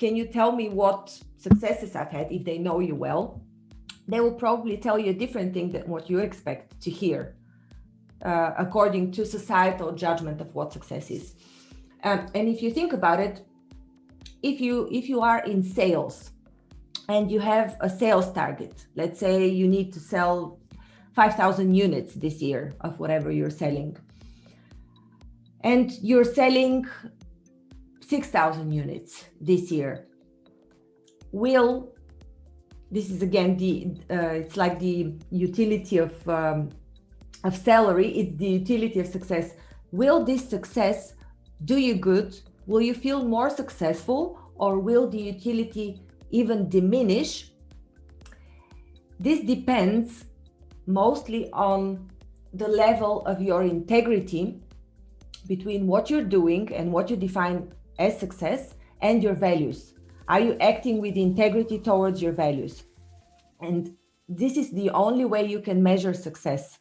can you tell me what successes I've had? If they know you well, they will probably tell you a different thing than what you expect to hear, according to societal judgment of what success is. And if you think about it, if you are in sales and you have a sales target, let's say you need to sell 5,000 units this year of whatever you're selling, and you're selling 6,000 units this year, this is again it's like the utility of salary, it's the utility of success. Will this success do you good? Will you feel more successful, or will the utility even diminish? This depends mostly on the level of your integrity between what you're doing and what you define as success and your values. Are you acting with integrity towards your values? And this is the only way you can measure success.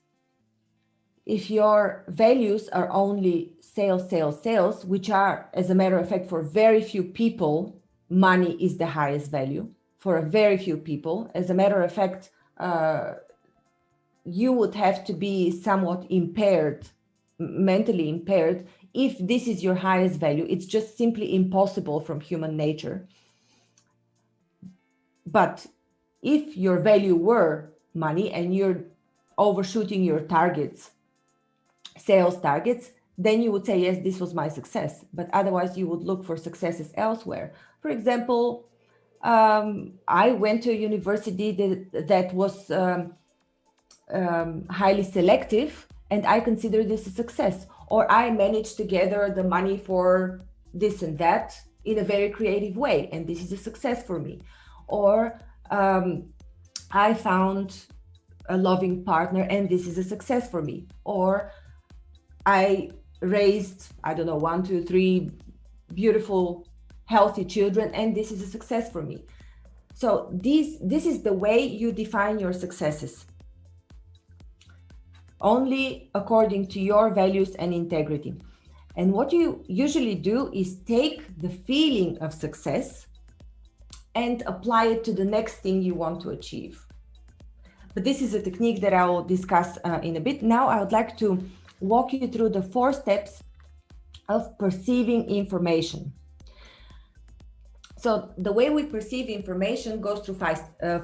If your values are only sales, which are, as a matter of fact, for very few people, money is the highest value. For a very few people, as a matter of fact, you would have to be somewhat impaired, mentally impaired, if this is your highest value. It's just simply impossible from human nature. But if your value were money and you're overshooting your targets, sales targets, then you would say, yes, this was my success. But otherwise, you would look for successes elsewhere. For example, I went to a university that was highly selective, and I consider this a success. Or I managed to gather the money for this and that in a very creative way, and this is a success for me. Or I found a loving partner, and this is a success for me. Or I raised, 1, 2, 3 beautiful, healthy children, and this is a success for me. So this is the way you define your successes, only according to your values and integrity. And what you usually do is take the feeling of success and apply it to the next thing you want to achieve. But this is a technique that I will discuss in a bit. Now I would like to walk you through the 4 steps of perceiving information. So the way we perceive information goes through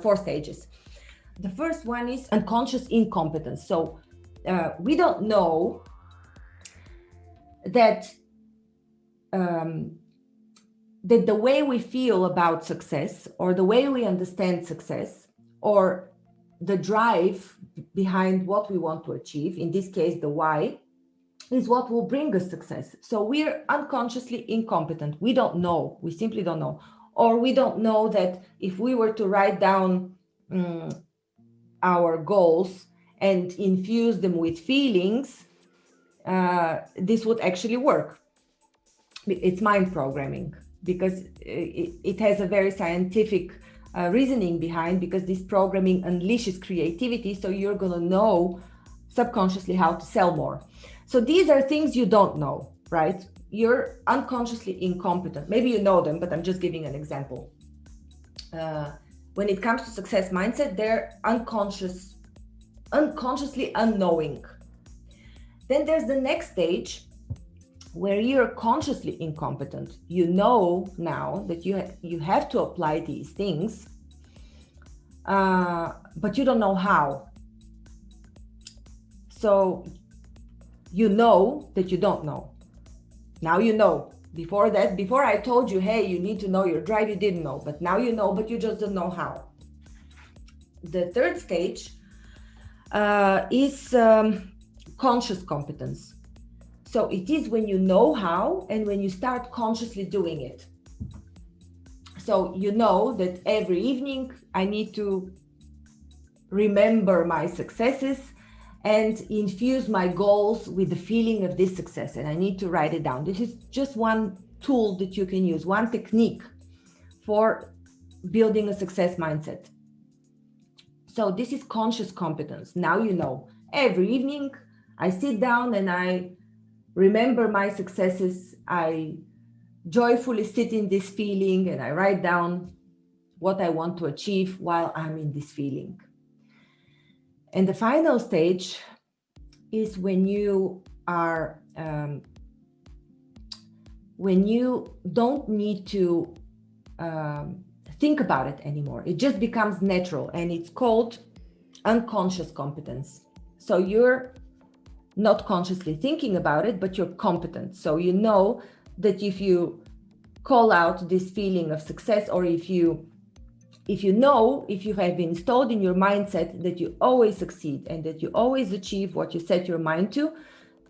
4 stages. The first one is unconscious incompetence. So we don't know that that the way we feel about success, or the way we understand success, or the drive behind what we want to achieve, in this case the why, is what will bring us success. So we're unconsciously incompetent. We don't know. We simply don't know. Or we don't know that if we were to write down our goals and infuse them with feelings, this would actually work. It's mind programming, because it has a very scientific reasoning behind, because this programming unleashes creativity. So you're going to know subconsciously how to sell more. So these are things you don't know, right? You're unconsciously incompetent. Maybe you know them, but I'm just giving an example. When it comes to success mindset, they're unconsciously unknowing. Then there's the next stage where you're consciously incompetent. You know now that you have to apply these things, but you don't know how. So you know that you don't know. Now you know. Before I told you, hey, you need to know your drive, you didn't know. But now you know, but you just don't know how. The third stage is conscious competence. So it is when you know how and when you start consciously doing it. So you know that every evening I need to remember my successes and infuse my goals with the feeling of this success, and I need to write it down. This is just one tool that you can use, one technique for building a success mindset. So this is conscious competence. Now you know. Every evening I sit down and I remember my successes. I joyfully sit in this feeling and I write down what I want to achieve while I'm in this feeling. And the final stage is when you are when you don't need to think about it anymore. It just becomes natural, and it's called unconscious competence. So you're not consciously thinking about it, but you're competent. So you know that if you call out this feeling of success, or if you have been installed in your mindset that you always succeed and that you always achieve what you set your mind to,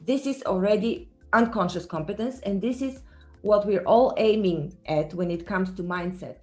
this is already unconscious competence, and this is what we're all aiming at when it comes to mindset.